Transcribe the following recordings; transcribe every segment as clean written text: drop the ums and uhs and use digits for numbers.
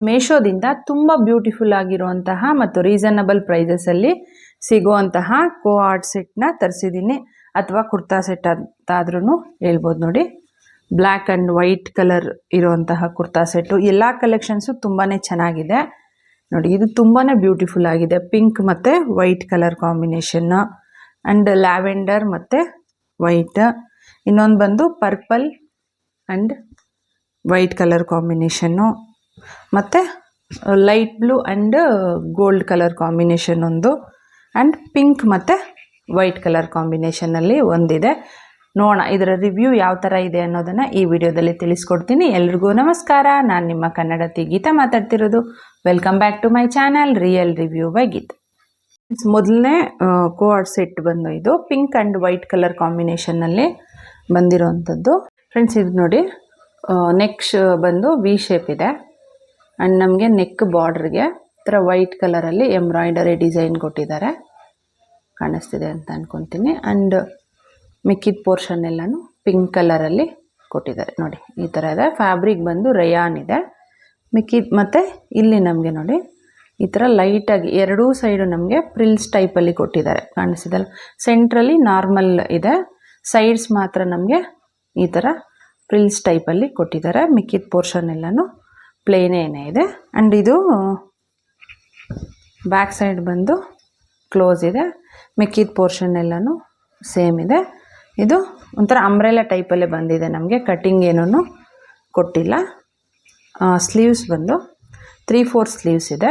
ಮೇಶೋದಿಂದ ತುಂಬ ಬ್ಯೂಟಿಫುಲ್ ಆಗಿರುವಂತಹ ಮತ್ತು ರೀಸನಬಲ್ ಪ್ರೈಸಸಲ್ಲಿ ಸಿಗುವಂತಹ ಕೋಆರ್ಡ್ ಸೆಟ್ನ ತರಿಸಿದ್ದೀನಿ, ಅಥವಾ ಕುರ್ತಾ ಸೆಟ್ ಅಂತಾದ್ರೂ ಹೇಳ್ಬೋದು. ನೋಡಿ, ಬ್ಲ್ಯಾಕ್ ಆ್ಯಂಡ್ ವೈಟ್ ಕಲರ್ ಇರುವಂತಹ ಕುರ್ತಾ ಸೆಟ್ಟು. ಎಲ್ಲ ಕಲೆಕ್ಷನ್ಸು ತುಂಬಾ ಚೆನ್ನಾಗಿದೆ. ನೋಡಿ, ಇದು ತುಂಬಾ ಬ್ಯೂಟಿಫುಲ್ ಆಗಿದೆ. ಪಿಂಕ್ ಮತ್ತು ವೈಟ್ ಕಲರ್ ಕಾಂಬಿನೇಷನ್ನು ಆ್ಯಂಡ್ ಲ್ಯಾವೆಂಡರ್ ಮತ್ತು ವೈಟ್. ಇನ್ನೊಂದು ಬಂದು ಪರ್ಪಲ್ ಆ್ಯಂಡ್ ವೈಟ್ ಕಲರ್ ಕಾಂಬಿನೇಷನ್ನು, ಮತ್ತು light blue and gold colour combination ಒಂದು, ಆ್ಯಂಡ್ ಪಿಂಕ್ ಮತ್ತು ವೈಟ್ ಕಲರ್ ಕಾಂಬಿನೇಷನಲ್ಲಿ ಒಂದಿದೆ. ನೋಡೋಣ ಇದರ ರಿವ್ಯೂ ಯಾವ ಥರ ಇದೆ ಅನ್ನೋದನ್ನು ಈ ವಿಡಿಯೋದಲ್ಲಿ ತಿಳಿಸ್ಕೊಡ್ತೀನಿ. ಎಲ್ರಿಗೂ ನಮಸ್ಕಾರ, ನಾನು ನಿಮ್ಮ ಕನ್ನಡತಿ ಗೀತಾ ಮಾತಾಡ್ತಿರೋದು. Welcome back to my channel real review by Geeta. ಮೊದಲನೇ ಕೋಆರ್ಡ್ ಸೆಟ್ ಬಂದು ಇದು ಪಿಂಕ್ ಆ್ಯಂಡ್ ವೈಟ್ ಕಲರ್ ಕಾಂಬಿನೇಷನ್ನಲ್ಲಿ ಬಂದಿರೋವಂಥದ್ದು. ಫ್ರೆಂಡ್ಸ್, ಇದು ನೋಡಿ, ನೆಕ್ ಬಂದು ವಿ ಶೇಪ್ ಇದೆ ಆ್ಯಂಡ್ ನಮಗೆ ನೆಕ್ ಬಾರ್ಡ್ರಿಗೆ ಥರ ವೈಟ್ ಕಲರಲ್ಲಿ ಎಂಬ್ರಾಯ್ಡರಿ ಡಿಸೈನ್ ಕೊಟ್ಟಿದ್ದಾರೆ, ಕಾಣಿಸ್ತಿದೆ ಅಂತ ಅಂದ್ಕೊತೀನಿ. ಆ್ಯಂಡ್ ಮಿಕ್ಕಿದ ಪೋರ್ಷನ್ ಎಲ್ಲನೂ ಪಿಂಕ್ ಕಲರಲ್ಲಿ ಕೊಟ್ಟಿದ್ದಾರೆ. ನೋಡಿ, ಈ ಥರ ಇದೆ. ಫ್ಯಾಬ್ರಿಕ್ ಬಂದು ರಯಾನ್ ಇದೆ. ಮಿಕ್ಕಿದ ಮತ್ತು ಇಲ್ಲಿ ನಮಗೆ ನೋಡಿ ಈ ಥರ ಲೈಟಾಗಿ ಎರಡೂ ಸೈಡು ನಮಗೆ ಪ್ರಿಲ್ಸ್ ಟೈಪಲ್ಲಿ ಕೊಟ್ಟಿದ್ದಾರೆ, ಕಾಣಿಸ್ತಿದಲ್ಲ. ಸೆಂಟ್ರಲ್ಲಿ ನಾರ್ಮಲ್ ಇದೆ, ಸೈಡ್ಸ್ ಮಾತ್ರ ನಮಗೆ ಈ ಥರ ಪ್ರಿಲ್ಸ್ ಟೈಪಲ್ಲಿ ಕೊಟ್ಟಿದ್ದಾರೆ. ಮಿಕ್ಕಿದ ಪೋರ್ಷನ್ ಎಲ್ಲನೂ ಪ್ಲೇನೇನೇ ಇದೆ. ಆ್ಯಂಡ್ ಇದು ಬ್ಯಾಕ್ ಸೈಡ್ ಬಂದು ಕ್ಲೋಸ್ ಇದೆ, ಮಿಕ್ಕಿದ ಪೋರ್ಷನ್ ಎಲ್ಲನೂ ಸೇಮ್ ಇದೆ. ಇದು ಒಂಥರ ಅಂಬ್ರೆಲಾ ಟೈಪಲ್ಲೇ ಬಂದಿದೆ, ನಮಗೆ ಕಟ್ಟಿಂಗ್ ಏನೂ ಕೊಟ್ಟಿಲ್ಲ. ಸ್ಲೀವ್ಸ್ ಬಂದು 3/4 ಸ್ಲೀವ್ಸ್ ಇದೆ,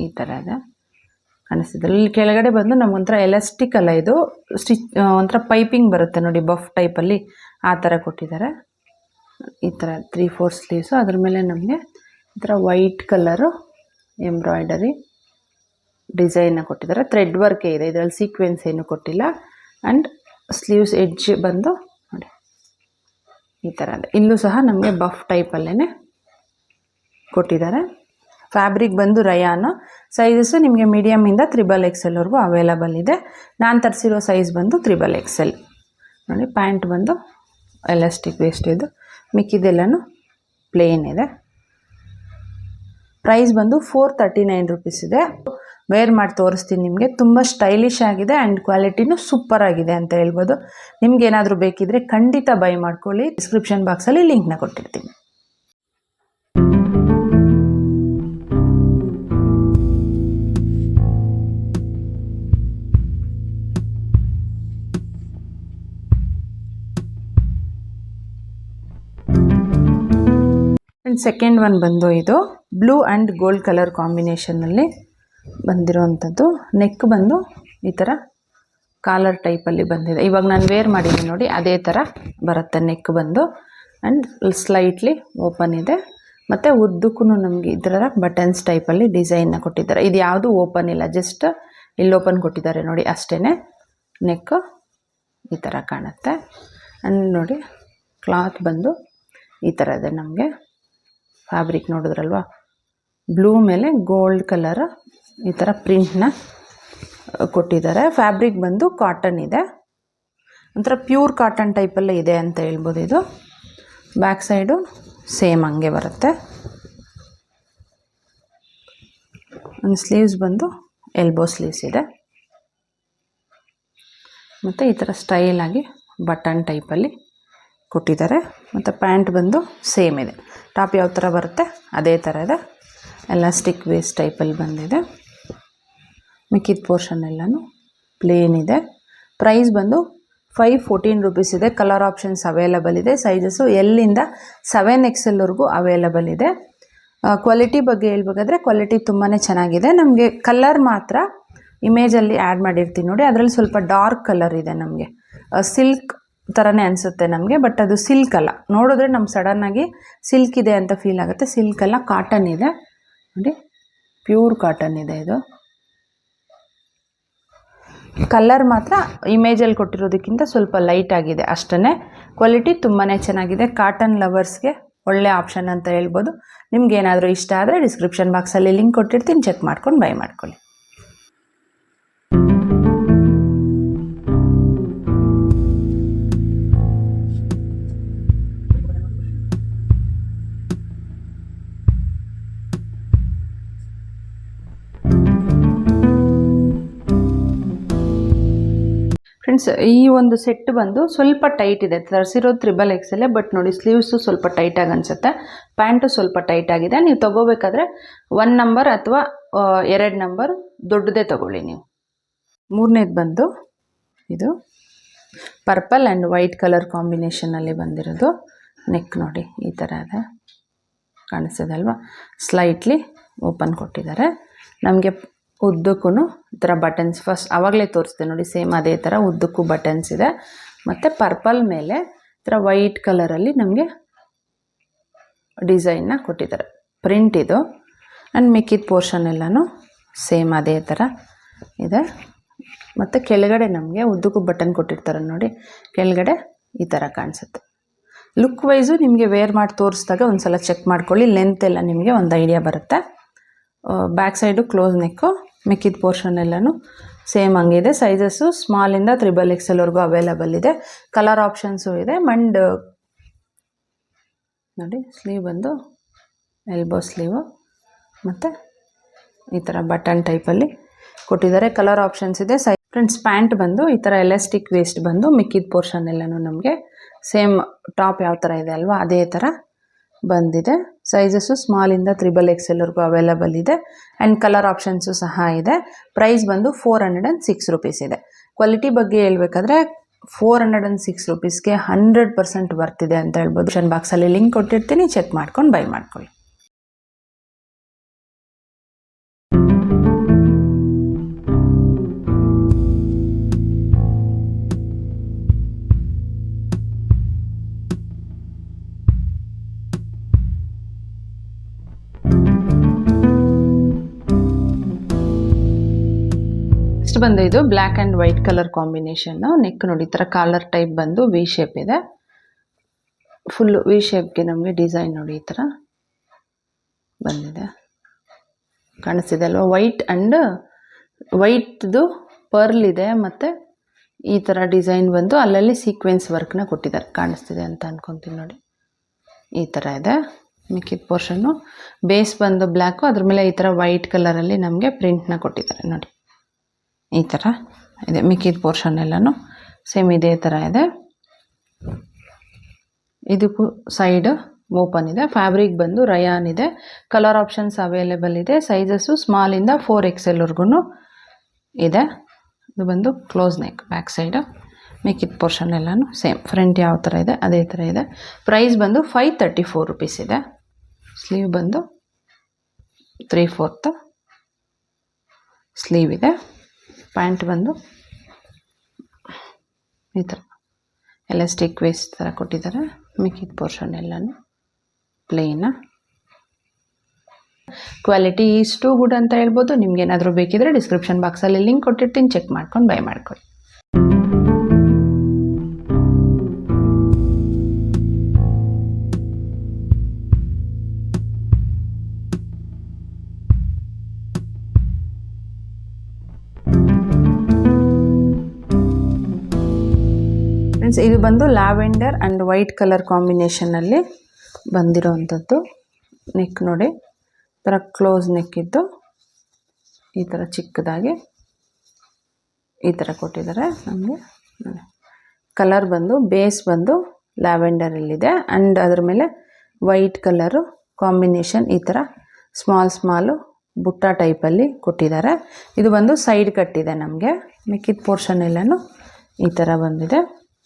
ಈ ಥರ ಇದೆ, ಕಾಣಿಸ್ತಿದೆ. ಇಲ್ಲಿ ಕೆಳಗಡೆ ಬಂದು ನಮಗೊಂಥರ ಎಲಾಸ್ಟಿಕ್ ಅಲ್ಲ, ಇದು ಒಂಥರ ಪೈಪಿಂಗ್ ಬರುತ್ತೆ ನೋಡಿ, ಬಫ್ ಟೈಪಲ್ಲಿ ಆ ಥರ ಕೊಟ್ಟಿದ್ದಾರೆ. ಈ ಥರ 3/4 ಸ್ಲೀವ್ಸು. ಅದ್ರ ಮೇಲೆ ನಮಗೆ ಈ ಥರ ವೈಟ್ ಕಲರು ಎಂಬ್ರಾಯ್ಡರಿ ಡಿಸೈನ್ನ ಕೊಟ್ಟಿದ್ದಾರೆ. ಥ್ರೆಡ್ ವರ್ಕೇ ಇದೆ, ಇದರಲ್ಲಿ ಸೀಕ್ವೆನ್ಸ್ ಏನು ಕೊಟ್ಟಿಲ್ಲ. ಆ್ಯಂಡ್ ಸ್ಲೀವ್ಸ್ ಎಡ್ಜ್ ಬಂದು ನೋಡಿ ಈ ಥರ ಇದೆ. ಇಲ್ಲೂ ಸಹ ನಮಗೆ ಬಫ್ ಟೈಪಲ್ಲೇ ಕೊಟ್ಟಿದ್ದಾರೆ. ಫ್ಯಾಬ್ರಿಕ್ ಬಂದು ರಯಾನು. ಸೈಜಸ್ಸು ನಿಮಗೆ ಮೀಡಿಯಮಿಂದ 3XL ಅವೈಲಬಲ್ ಇದೆ. ನಾನು ತರಿಸಿರೋ ಸೈಜ್ ಬಂದು 3XL. ನೋಡಿ, ಪ್ಯಾಂಟ್ ಬಂದು ಎಲಾಸ್ಟಿಕ್ ವೇಸ್ಟ್ ಇದು, ಮಿಕ್ಕಿದೆಲ್ಲನೂ ಪ್ಲೇನ್ ಇದೆ. ಪ್ರೈಸ್ ಬಂದು 439 ರುಪೀಸ್ ಇದೆ. ವೇರ್ ಮಾಡಿ ತೋರಿಸ್ತೀನಿ ನಿಮಗೆ. ತುಂಬ ಸ್ಟೈಲಿಶ್ ಆಗಿದೆ ಆ್ಯಂಡ್ ಕ್ವಾಲಿಟಿನೂ ಸೂಪರ್ ಆಗಿದೆ ಅಂತ ಹೇಳ್ಬೋದು. ನಿಮ್ಗೇನಾದರೂ ಬೇಕಿದ್ದರೆ ಖಂಡಿತ ಬೈ ಮಾಡ್ಕೊಳ್ಳಿ. ಡಿಸ್ಕ್ರಿಪ್ಷನ್ ಬಾಕ್ಸಲ್ಲಿ ಲಿಂಕ್ನ ಕೊಟ್ಟಿರ್ತೀನಿ. ಆ್ಯಂಡ್ ಸೆಕೆಂಡ್ ಒನ್ ಬಂದು ಇದು ಬ್ಲೂ ಆ್ಯಂಡ್ ಗೋಲ್ಡ್ ಕಲರ್ ಕಾಂಬಿನೇಷನ್ನಲ್ಲಿ ಬಂದಿರೋವಂಥದ್ದು. ನೆಕ್ ಬಂದು ಈ ಥರ ಕಾಲರ್ ಟೈಪಲ್ಲಿ ಬಂದಿದೆ. ಇವಾಗ ನಾನು ವೇರ್ ಮಾಡಿದ್ದೀನಿ ನೋಡಿ, ಅದೇ ಥರ ಬರುತ್ತೆ ನೆಕ್ ಬಂದು. ಆ್ಯಂಡ್ ಸ್ಲೈಟ್ಲಿ ಓಪನ್ ಇದೆ, ಮತ್ತು ಉದ್ದಕ್ಕೂ ನಮಗೆ ಈ ಥರ ಬಟನ್ಸ್ ಟೈಪಲ್ಲಿ ಡಿಸೈನ್ನ ಕೊಟ್ಟಿದ್ದಾರೆ. ಇದು ಯಾವುದೂ ಓಪನ್ ಇಲ್ಲ, ಜಸ್ಟ್ ಇಲ್ಲಿ ಓಪನ್ ಕೊಟ್ಟಿದ್ದಾರೆ ನೋಡಿ ಅಷ್ಟೇ. ನೆಕ್ ಈ ಥರ ಕಾಣುತ್ತೆ. ಆ್ಯಂಡ್ ನೋಡಿ, ಕ್ಲಾತ್ ಬಂದು ಈ ಥರ ಇದೆ. ನಮಗೆ ಫ್ಯಾಬ್ರಿಕ್ ನೋಡಿದ್ರಲ್ವ, ಬ್ಲೂ ಮೇಲೆ ಗೋಲ್ಡ್ ಕಲರ್ ಈ ಥರ ಪ್ರಿಂಟ್ನ ಕೊಟ್ಟಿದ್ದಾರೆ. ಫ್ಯಾಬ್ರಿಕ್ ಬಂದು ಕಾಟನ್ ಇದೆ, ಒಂಥರ ಪ್ಯೂರ್ ಕಾಟನ್ ಟೈಪಲ್ಲೇ ಇದೆ ಅಂತ ಹೇಳ್ಬೋದು. ಇದು ಬ್ಯಾಕ್ ಸೈಡು ಸೇಮ್ ಹಂಗೆ ಬರುತ್ತೆ. ಒಂದು ಸ್ಲೀವ್ಸ್ ಬಂದು ಎಲ್ಬೋ ಸ್ಲೀವ್ಸ್ ಇದೆ, ಮತ್ತು ಈ ಥರ ಸ್ಟೈಲಾಗಿ ಬಟನ್ ಟೈಪಲ್ಲಿ ಕೊಟ್ಟಿದ್ದಾರೆ. ಮತ್ತು ಪ್ಯಾಂಟ್ ಬಂದು ಸೇಮ್ ಇದೆ. ಟಾಪ್ ಯಾವ ಥರ ಬರುತ್ತೆ ಅದೇ ಥರ ಇದೆ, ಎಲಾಸ್ಟಿಕ್ ವೇಸ್ಟ್ ಟೈಪಲ್ಲಿ ಬಂದಿದೆ. ಮಿಕ್ಕಿದ ಪೋರ್ಷನ್ ಎಲ್ಲನೂ ಪ್ಲೇನ್ ಇದೆ. ಪ್ರೈಸ್ ಬಂದು 514 ರುಪೀಸ್ ಇದೆ. ಕಲರ್ ಆಪ್ಷನ್ಸ್ ಅವೈಲಬಲ್ ಇದೆ. ಸೈಜಸ್ಸು ಎಲ್ಲಿಂದ 7XL ಅವೈಲಬಲ್ ಇದೆ. ಕ್ವಾಲಿಟಿ ಬಗ್ಗೆ ಹೇಳ್ಬೇಕಾದ್ರೆ ಕ್ವಾಲಿಟಿ ತುಂಬಾ ಚೆನ್ನಾಗಿದೆ. ನಮಗೆ ಕಲರ್ ಮಾತ್ರ ಇಮೇಜಲ್ಲಿ ಆ್ಯಡ್ ಮಾಡಿರ್ತೀನಿ ನೋಡಿ, ಅದರಲ್ಲಿ ಸ್ವಲ್ಪ ಡಾರ್ಕ್ ಕಲರ್ ಇದೆ. ನಮಗೆ ಸಿಲ್ಕ್ ಥರನೇ ಅನಿಸುತ್ತೆ ನಮಗೆ, ಬಟ್ ಅದು ಸಿಲ್ಕ್ ಅಲ್ಲ. ನೋಡಿದ್ರೆ ನಮ್ಗೆ ಸಡನ್ನಾಗಿ ಸಿಲ್ಕ್ ಇದೆ ಅಂತ ಫೀಲ್ ಆಗುತ್ತೆ. ಸಿಲ್ಕ್ ಅಲ್ಲ, ಕಾಟನ್ ಇದೆ ನೋಡಿ, ಪ್ಯೂರ್ ಕಾಟನ್ ಇದೆ. ಇದು ಕಲರ್ ಮಾತ್ರ ಇಮೇಜಲ್ಲಿ ಕೊಟ್ಟಿರೋದಕ್ಕಿಂತ ಸ್ವಲ್ಪ ಲೈಟ್ ಆಗಿದೆ ಅಷ್ಟೇ. ಕ್ವಾಲಿಟಿ ತುಂಬಾ ಚೆನ್ನಾಗಿದೆ. ಕಾಟನ್ ಲವರ್ಸ್ಗೆ ಒಳ್ಳೆ ಆಪ್ಷನ್ ಅಂತ ಹೇಳ್ಬೋದು. ನಿಮ್ಗೇನಾದರೂ ಇಷ್ಟ ಆದರೆ ಡಿಸ್ಕ್ರಿಪ್ಷನ್ ಬಾಕ್ಸಲ್ಲಿ ಲಿಂಕ್ ಕೊಟ್ಟಿರ್ತೀನಿ, ಚೆಕ್ ಮಾಡ್ಕೊಂಡು ಬೈ ಮಾಡ್ಕೊಳ್ಳಿ. ಫ್ರೆಂಡ್ಸ್, ಈ ಒಂದು ಸೆಟ್ ಬಂದು ಸ್ವಲ್ಪ ಟೈಟ್ ಇದೆ. ತರಿಸಿರೋದು XXL, ಬಟ್ ನೋಡಿ ಸ್ಲೀವ್ಸು ಸ್ವಲ್ಪ ಟೈಟಾಗಿ ಅನಿಸುತ್ತೆ. ಪ್ಯಾಂಟು ಸ್ವಲ್ಪ ಟೈಟ್ ಆಗಿದೆ. ನೀವು ತೊಗೋಬೇಕಾದ್ರೆ 1 ನಂಬರ್ ಅಥವಾ 2 ನಂಬರ್ ದೊಡ್ಡದೇ ತೊಗೊಳ್ಳಿ ನೀವು. ಮೂರನೇದು ಬಂದು ಇದು ಪರ್ಪಲ್ ಆ್ಯಂಡ್ ವೈಟ್ ಕಲರ್ ಕಾಂಬಿನೇಷನಲ್ಲಿ ಬಂದಿರೋದು. ನೆಕ್ ನೋಡಿ ಈ ಥರ ಇದೆ, ಕಾಣಿಸ್ತದೆ ಅಲ್ವಾ? ಸ್ಲೈಟ್ಲಿ ಓಪನ್ ಕೊಟ್ಟಿದ್ದಾರೆ. ನಮಗೆ ಉದ್ದಕ್ಕೂ ಈ ಥರ ಬಟನ್ಸ್, ಫಸ್ಟ್ ಆವಾಗಲೇ ತೋರಿಸ್ದೆ ನೋಡಿ, ಸೇಮ್ ಅದೇ ಥರ ಉದ್ದಕ್ಕೂ ಬಟನ್ಸ್ ಇದೆ. ಮತ್ತು ಪರ್ಪಲ್ ಮೇಲೆ ಈ ಥರ ವೈಟ್ ಕಲರಲ್ಲಿ ನಮಗೆ ಡಿಸೈನ್ನ ಕೊಟ್ಟಿದ್ದಾರೆ. ಪ್ರಿಂಟ್ ಇದು. ಆ್ಯಂಡ್ ಮಿಕ್ಕಿದ ಪೋರ್ಷನ್ ಎಲ್ಲನೂ ಸೇಮ್ ಅದೇ ಥರ ಇದೆ. ಮತ್ತು ಕೆಳಗಡೆ ನಮಗೆ ಉದ್ದಕ್ಕೂ ಬಟನ್ ಕೊಟ್ಟಿರ್ತಾರೆ ನೋಡಿ, ಕೆಳಗಡೆ ಈ ಥರ ಕಾಣಿಸುತ್ತೆ. ಲುಕ್ ವೈಸು ನಿಮಗೆ ವೇರ್ ಮಾಡಿ ತೋರಿಸಿದಾಗ ಒಂದು ಸಲ ಚೆಕ್ ಮಾಡ್ಕೊಳ್ಳಿ. ಲೆಂತ್ ಎಲ್ಲ ನಿಮಗೆ ಒಂದು ಐಡಿಯಾ ಬರುತ್ತೆ. ಬ್ಯಾಕ್ ಸೈಡು ಕ್ಲೋಸ್ ನೆಕ್ಕು, ಮಿಕ್ಕಿದ ಪೋರ್ಷನ್ ಎಲ್ಲನೂ ಸೇಮ್ ಹಂಗಿದೆ. ಸೈಜಸ್ಸು ಸ್ಮಾಲಿಂದ XXLವರೆಗೂ ಅವೈಲಬಲ್ ಇದೆ. ಕಲರ್ ಆಪ್ಷನ್ಸು ಇದೆ. ಆ್ಯಂಡ್ ನೋಡಿ ಸ್ಲೀವ್ ಬಂದು ಎಲ್ಬೋ ಸ್ಲೀವು ಮತ್ತು ಈ ಥರ ಬಟನ್ ಟೈಪಲ್ಲಿ ಕೊಟ್ಟಿದ್ದಾರೆ. ಕಲರ್ ಆಪ್ಷನ್ಸ್ ಇದೆ. ಫ್ರೆಂಡ್ಸ್, ಪ್ಯಾಂಟ್ ಬಂದು ಈ ಥರ ಎಲಾಸ್ಟಿಕ್ ವೇಸ್ಟ್ ಬಂದು ಮಿಕ್ಕಿದ ಪೋರ್ಷನ್ ಎಲ್ಲನೂ ನಮಗೆ ಸೇಮ್ ಟಾಪ್ ಯಾವ ಥರ ಇದೆ ಅಲ್ವಾ ಅದೇ ಥರ ಬಂದಿದೆ. ಸೈಜಸ್ಸು ಸ್ಮಾಲಿಂದ XXLವರೆಗೂ ಅವೈಲಬಲ್ ಇದೆ. ಆ್ಯಂಡ್ ಕಲರ್ ಆಪ್ಷನ್ಸು ಸಹ ಇದೆ. ಪ್ರೈಸ್ ಬಂದು 406 ರೂಪೀಸ್ ಇದೆ. ಕ್ವಾಲಿಟಿ ಬಗ್ಗೆ ಹೇಳ್ಬೇಕಾದ್ರೆ 406 ರೂಪೀಸ್ಗೆ 100% ಬರ್ತಿದೆ ಅಂತ ಹೇಳ್ಬೋದು. ಡಿಸ್ಕ್ರಿಪ್ಷನ್ ಬಾಕ್ಸಲ್ಲಿ ಲಿಂಕ್ ಕೊಟ್ಟಿರ್ತೀನಿ, ಚೆಕ್ ಮಾಡ್ಕೊಂಡು ಬೈ ಮಾಡ್ಕೊಳ್ಳಿ. ಬಂದು ಇದು black and white colour combination. Neck ನೋಡಿ ಈ ಥರ ಕಾಲರ್ ಟೈಪ್ ಬಂದು ವಿ ಶೇಪ್ ಇದೆ. ಫುಲ್ಲು ವಿ ಶೇಪ್ಗೆ ನಮಗೆ ಡಿಸೈನ್ ನೋಡಿ ಈ ಥರ ಬಂದಿದೆ, ಕಾಣಿಸ್ತಿದೆ ಅಲ್ವಾ? ವೈಟ್ ಆ್ಯಂಡ್ ವೈಟ್ದು ಪರ್ಲ್ ಇದೆ. ಮತ್ತು ಈ ಥರ ಡಿಸೈನ್ ಬಂದು ಅಲ್ಲಲ್ಲಿ ಸೀಕ್ವೆನ್ಸ್ ವರ್ಕ್ನ ಕೊಟ್ಟಿದ್ದಾರೆ. ಕಾಣಿಸ್ತಿದೆ ಅಂತ ಅಂದ್ಕೊತೀನಿ ನೋಡಿ, ಈ ಥರ ಇದೆ. ಮಿಕ್ಕಿದ ಪೋರ್ಷನ್ನು ಬೇಸ್ ಬಂದು ಬ್ಲ್ಯಾಕು, ಅದ್ರ ಮೇಲೆ ಈ ಥರ ವೈಟ್ ಕಲರಲ್ಲಿ ನಮಗೆ ಪ್ರಿಂಟ್ನ ಕೊಟ್ಟಿದ್ದಾರೆ ನೋಡಿ, ಈ ಥರ ಇದೆ. ಮಿಕ್ಕಿದ ಪೋರ್ಷನ್ ಎಲ್ಲನೂ ಸೇಮ್ ಇದೇ ಥರ ಇದೆ. ಇದಕ್ಕೂ ಸೈಡ್ ಓಪನ್ ಇದೆ. ಫ್ಯಾಬ್ರಿಕ್ ಬಂದು ರಯಾನ್ ಇದೆ. ಕಲರ್ ಆಪ್ಷನ್ಸ್ ಅವೈಲೇಬಲ್ ಇದೆ. ಸೈಜಸ್ಸು ಸ್ಮಾಲಿಂದ 4XLವರೆಗೂ ಇದೆ. ಇದು ಬಂದು ಕ್ಲೋಸ್ ನೆಕ್ ಬ್ಯಾಕ್ ಸೈಡು. ಮಿಕ್ಕಿದ ಪೋರ್ಷನ್ ಎಲ್ಲನೂ ಸೇಮ್, ಫ್ರಂಟ್ ಯಾವ ಥರ ಇದೆ ಅದೇ ಥರ ಇದೆ. ಪ್ರೈಸ್ ಬಂದು 534 ರೂಪೀಸ್ ಇದೆ. ಸ್ಲೀವ್ ಬಂದು 3/4 ಸ್ಲೀವ್ ಇದೆ. ಪ್ಯಾಂಟ್ ಬಂದು ಈ ಥರ ಎಲಾಸ್ಟಿಕ್ ವೇಸ್ಟ್ ಥರ ಕೊಟ್ಟಿದ್ದಾರೆ. ಮಿಕ್ಕಿದ ಪೋರ್ಷನ್ ಎಲ್ಲನೂ ಪ್ಲೇನ. ಕ್ವಾಲಿಟಿ ಈಸ್ ಟು ಗುಡ್ ಅಂತ ಹೇಳ್ಬೋದು. ನಿಮ್ಗೆ ಏನಾದರೂ ಬೇಕಿದ್ರೆ ಡಿಸ್ಕ್ರಿಪ್ಷನ್ ಬಾಕ್ಸಲ್ಲಿ ಲಿಂಕ್ ಕೊಟ್ಟಿರ್ತೀನಿ, ಚೆಕ್ ಮಾಡ್ಕೊಂಡು ಬೈ ಮಾಡ್ಕೊಳ್ಳಿ. ಇದು ಬಂದು ಲ್ಯಾವೆಂಡರ್ ಆ್ಯಂಡ್ ವೈಟ್ ಕಲರ್ ಕಾಂಬಿನೇಷನಲ್ಲಿ ಬಂದಿರೋವಂಥದ್ದು. ನೆಕ್ ನೋಡಿ ಈ ಥರ ಕ್ಲೋಸ್ ನೆಕ್ ಇದ್ದು ಈ ಥರ ಚಿಕ್ಕದಾಗಿ ಈ ಥರ ಕೊಟ್ಟಿದ್ದಾರೆ ನಮಗೆ. ಕಲರ್ ಬಂದು ಬೇಸ್ ಬಂದು ಲ್ಯಾವೆಂಡರಲ್ಲಿದೆ. ಆ್ಯಂಡ್ ಅದ್ರ ಮೇಲೆ ವೈಟ್ ಕಲರು ಕಾಂಬಿನೇಷನ್ ಈ ಥರ ಸ್ಮಾಲು ಬುಟ್ಟ ಟೈಪಲ್ಲಿ ಕೊಟ್ಟಿದ್ದಾರೆ. ಇದು ಬಂದು ಸೈಡ್ ಕಟ್ಟಿದೆ ನಮಗೆ. ಮಿಕ್ಕಿದ ಪೋರ್ಷನ್ ಎಲ್ಲನೂ ಈ ಥರ ಬಂದಿದೆ,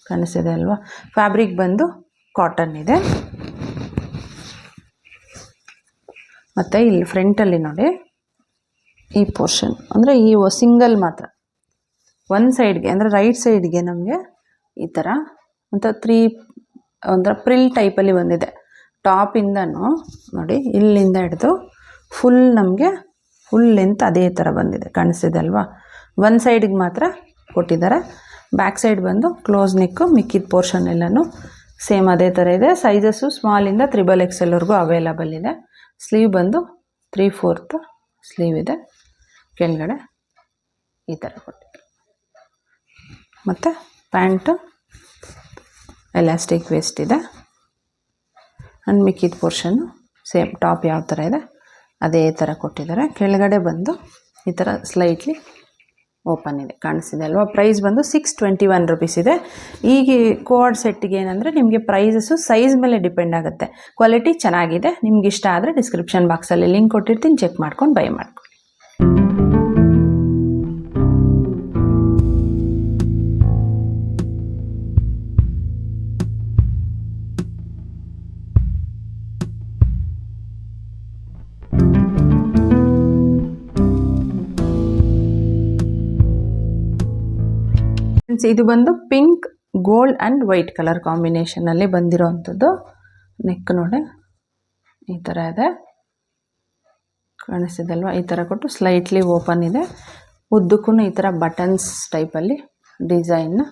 ಕಾಣಿಸ್ತಿದೆ ಅಲ್ವಾ? ಫ್ಯಾಬ್ರಿಕ್ ಬಂದು ಕಾಟನ್ ಇದೆ. ಮತ್ತು ಇಲ್ಲಿ ಫ್ರಂಟಲ್ಲಿ ನೋಡಿ ಈ ಪೋರ್ಷನ್ ಅಂದರೆ ಈ ಸಿಂಗಲ್ ಮಾತ್ರ ಒಂದು ಸೈಡ್ಗೆ ಅಂದರೆ ರೈಟ್ ಸೈಡ್ಗೆ ನಮಗೆ ಈ ಥರ ಒಂಥರ ಪ್ರಿಲ್ ಟೈಪಲ್ಲಿ ಬಂದಿದೆ. ಟಾಪಿಂದನೂ ನೋಡಿ ಇಲ್ಲಿಂದ ಹಿಡಿದು ಫುಲ್ ನಮಗೆ ಫುಲ್ ಲೆಂತ್ ಅದೇ ಥರ ಬಂದಿದೆ, ಕಾಣಿಸ್ತಿದೆ ಅಲ್ವಾ? ಒಂದು ಸೈಡಿಗೆ ಮಾತ್ರ ಕೊಟ್ಟಿದ್ದಾರೆ. ಬ್ಯಾಕ್ ಸೈಡ್ ಬಂದು ಕ್ಲೋಸ್ ನೆಕ್ಕು, ಮಿಕ್ಕಿದ ಪೋರ್ಷನ್ ಎಲ್ಲನೂ ಸೇಮ್ ಅದೇ ಥರ ಇದೆ. ಸೈಜಸ್ಸು ಸ್ಮಾಲಿಂದ XXLವರೆಗೂ ಅವೈಲಬಲ್ ಇದೆ. ಸ್ಲೀವ್ ಬಂದು 3/4 ಸ್ಲೀವ್ ಇದೆ. ಕೆಳಗಡೆ ಈ ಥರ ಕೊಟ್ಟಿದ್ದಾರೆ. ಮತ್ತು ಪ್ಯಾಂಟು ಎಲಾಸ್ಟಿಕ್ ವೇಸ್ಟ್ ಇದೆ. ಆ್ಯಂಡ್ ಮಿಕ್ಕಿದ ಪೋರ್ಷನ್ನು ಸೇಮ್ ಟಾಪ್ ಯಾವ ಥರ ಇದೆ ಅದೇ ಥರ ಕೊಟ್ಟಿದ್ದಾರೆ. ಕೆಳಗಡೆ ಬಂದು ಈ ಥರ ಸ್ಲೈಟ್ಲಿ ಓಪನ್ ಇದೆ, ಕಾಣಿಸ್ತಿದೆ ಅಲ್ವಾ. ಪ್ರೈಸ್ ಬಂದು 621 ರುಪೀಸ್ ಇದೆ. ಈಗ ಕೋಆರ್ಡ್ ಸೆಟ್ಟಿಗೆ ಏನಂದರೆ ನಿಮಗೆ ಪ್ರೈಸಸ್ಸು ಸೈಜ್ ಮೇಲೆ ಡಿಪೆಂಡ್ ಆಗುತ್ತೆ. ಕ್ವಾಲಿಟಿ ಚೆನ್ನಾಗಿದೆ. ನಿಮ್ಗೆ ಇಷ್ಟ ಆದರೆ ಡಿಸ್ಕ್ರಿಪ್ಷನ್ ಬಾಕ್ಸಲ್ಲಿ ಲಿಂಕ್ ಕೊಟ್ಟಿರ್ತೀನಿ, ಚೆಕ್ ಮಾಡ್ಕೊಂಡು ಬೈ ಮಾಡ್ಕೊಳ್ಳಿ. ಇದು ಬಂದು pink gold and white colour ಕಾಂಬಿನೇಷನಲ್ಲಿ ಬಂದಿರೋವಂಥದ್ದು. ನೆಕ್ ನೋಡಿ ಈ ಥರ ಇದೆ, ಕಾಣಿಸ್ತಿದಲ್ವ. ಈ ಥರ ಕೊಟ್ಟು ಸ್ಲೈಟ್ಲಿ ಓಪನ್ ಇದೆ. ಉದ್ದಕ್ಕೂ ಈ ಥರ ಬಟನ್ಸ್ ಟೈಪಲ್ಲಿ ಡಿಸೈನ್ನ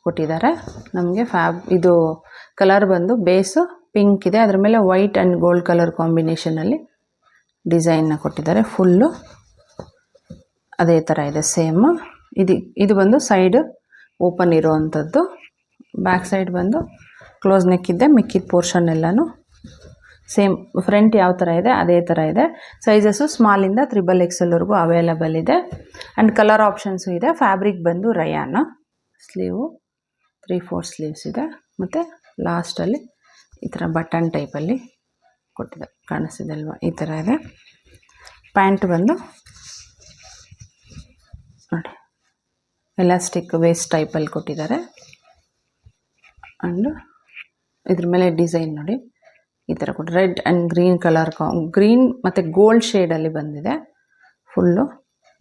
ಕೊಟ್ಟಿದ್ದಾರೆ ನಮಗೆ. ಇದು ಕಲರ್ ಬಂದು ಬೇಸು ಪಿಂಕ್ ಇದೆ, ಅದ್ರ ಮೇಲೆ ವೈಟ್ ಆ್ಯಂಡ್ ಗೋಲ್ಡ್ ಕಲರ್ ಕಾಂಬಿನೇಷನಲ್ಲಿ ಡಿಸೈನ್ನ ಕೊಟ್ಟಿದ್ದಾರೆ. ಫುಲ್ಲು ಅದೇ ಥರ ಇದೆ ಸೇಮ್. ಇದು ಬಂದು ಸೈಡ್ ಓಪನ್ ಇರೋವಂಥದ್ದು. ಬ್ಯಾಕ್ ಸೈಡ್ ಬಂದು ಕ್ಲೋಸ್ ನೆಕ್ ಇದೆ. ಮಿಕ್ಕಿದ ಪೋರ್ಷನ್ ಎಲ್ಲನೂ ಸೇಮ್ ಫ್ರಂಟ್ ಯಾವ ಥರ ಇದೆ ಅದೇ ಥರ ಇದೆ. ಸೈಜಸ್ಸು ಸ್ಮಾಲಿಂದ 3XL ಅವೈಲಬಲ್ ಇದೆ. ಆ್ಯಂಡ್ ಕಲರ್ ಆಪ್ಷನ್ಸು ಇದೆ. ಫ್ಯಾಬ್ರಿಕ್ ಬಂದು ರಯಾನ. ಸ್ಲೀವು 3/4 ಸ್ಲೀವ್ಸ್ ಇದೆ. ಮತ್ತು ಲಾಸ್ಟಲ್ಲಿ ಈ ಥರ ಬಟನ್ ಟೈಪಲ್ಲಿ ಕೊಟ್ಟಿದೆ, ಕಾಣಿಸ್ತಿದೆ ಅಲ್ವಾ. ಈ ಥರ ಇದೆ. ಪ್ಯಾಂಟ್ ಬಂದು ನೋಡಿ ಎಲಾಸ್ಟಿಕ್ ವೇಸ್ಟ್ ಟೈಪಲ್ಲಿ ಕೊಟ್ಟಿದ್ದಾರೆ. ಆ್ಯಂಡ್ ಇದ್ರ ಮೇಲೆ ಡಿಸೈನ್ ನೋಡಿ ಈ ಥರ ಕೊಟ್ಟು red and green colour green ಮತ್ತು ಗೋಲ್ಡ್ ಶೇಡಲ್ಲಿ ಬಂದಿದೆ. ಫುಲ್ಲು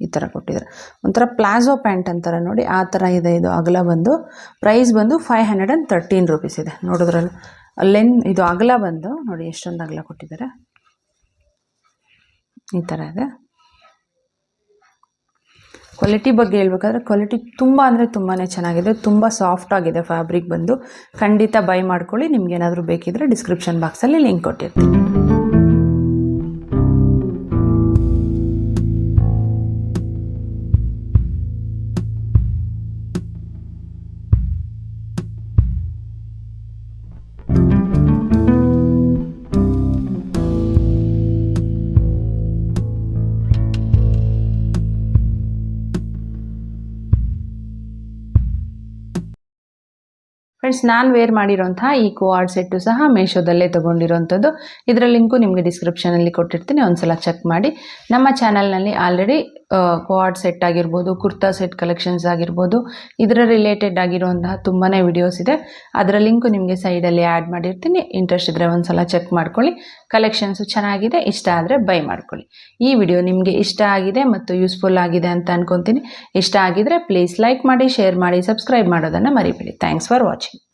ಈ ಥರ ಕೊಟ್ಟಿದ್ದಾರೆ. ಒಂಥರ ಪ್ಲಾಜೋ ಪ್ಯಾಂಟ್ ಅಂತಾರೆ ನೋಡಿ, ಆ ಥರ ಇದೆ. ಇದು ಅಗಲ ಬಂದು ಪ್ರೈಸ್ ಬಂದು 513 ರುಪೀಸ್ ಇದೆ. ನೋಡಿದ್ರಲ್ಲ ಇದು ಅಗಲ ಬಂದು ನೋಡಿ ಎಷ್ಟೊಂದು ಅಗಲ ಕೊಟ್ಟಿದ್ದಾರೆ. ಈ ಥರ ಇದೆ. ಕ್ವಾಲಿಟಿ ಬಗ್ಗೆ ಹೇಳ್ಬೇಕಾದ್ರೆ ಕ್ವಾಲಿಟಿ ತುಂಬ ಅಂದರೆ ತುಂಬಾ ಚೆನ್ನಾಗಿದೆ. ತುಂಬ ಸಾಫ್ಟ್ ಆಗಿದೆ ಫ್ಯಾಬ್ರಿಕ್ ಬಂದು. ಖಂಡಿತ ಬೈ ಮಾಡ್ಕೊಳ್ಳಿ. ನಿಮ್ಗೇನಾದರೂ ಬೇಕಿದ್ರೆ ಡಿಸ್ಕ್ರಿಪ್ಷನ್ ಬಾಕ್ಸಲ್ಲಿ ಲಿಂಕ್ ಕೊಟ್ಟಿರ್ತೀನಿ. ಫ್ರೆಂಡ್ಸ್, ನಾನು ವೇರ್ ಮಾಡಿರೋಂತಹ ಈ ಕೋಆರ್ಡ್ ಸೆಟ್ಟು ಸಹ ಮೀಶೋದಲ್ಲೇ ತೊಗೊಂಡಿರೋಂಥದ್ದು. ಇದರ ಲಿಂಕು ನಿಮಗೆ ಡಿಸ್ಕ್ರಿಪ್ಷನಲ್ಲಿ ಕೊಟ್ಟಿರ್ತೀನಿ, ಒಂದ್ಸಲ ಚೆಕ್ ಮಾಡಿ. ನಮ್ಮ ಚಾನಲ್ನಲ್ಲಿ ಆಲ್ರೆಡಿ ಕೋಆರ್ಡ್ ಸೆಟ್ ಆಗಿರ್ಬೋದು, ಕುರ್ತಾ ಸೆಟ್ ಕಲೆಕ್ಷನ್ಸ್ ಆಗಿರ್ಬೋದು, ಇದರ ರಿಲೇಟೆಡ್ ಆಗಿರುವಂತಹ ತುಂಬಾ ವಿಡಿಯೋಸ್ ಇದೆ. ಅದರ ಲಿಂಕು ನಿಮಗೆ ಸೈಡಲ್ಲಿ ಆ್ಯಡ್ ಮಾಡಿರ್ತೀನಿ. ಇಂಟ್ರೆಸ್ಟ್ ಇದ್ದರೆ ಒಂದ್ಸಲ ಚೆಕ್ ಮಾಡ್ಕೊಳ್ಳಿ. ಕಲೆಕ್ಷನ್ಸು ಚೆನ್ನಾಗಿದೆ. ಇಷ್ಟ ಆದರೆ ಬೈ ಮಾಡ್ಕೊಳ್ಳಿ. ಈ ವಿಡಿಯೋ ನಿಮಗೆ ಇಷ್ಟ ಆಗಿದೆ ಮತ್ತು ಯೂಸ್ಫುಲ್ ಆಗಿದೆ ಅಂತ ಅನ್ಕೊತೀನಿ. ಇಷ್ಟ ಆಗಿದರೆ ಪ್ಲೀಸ್ ಲೈಕ್ ಮಾಡಿ, ಶೇರ್ ಮಾಡಿ, ಸಬ್ಸ್ಕ್ರೈಬ್ ಮಾಡೋದನ್ನು ಮರಿಬೇಡಿ. Thanks for watching.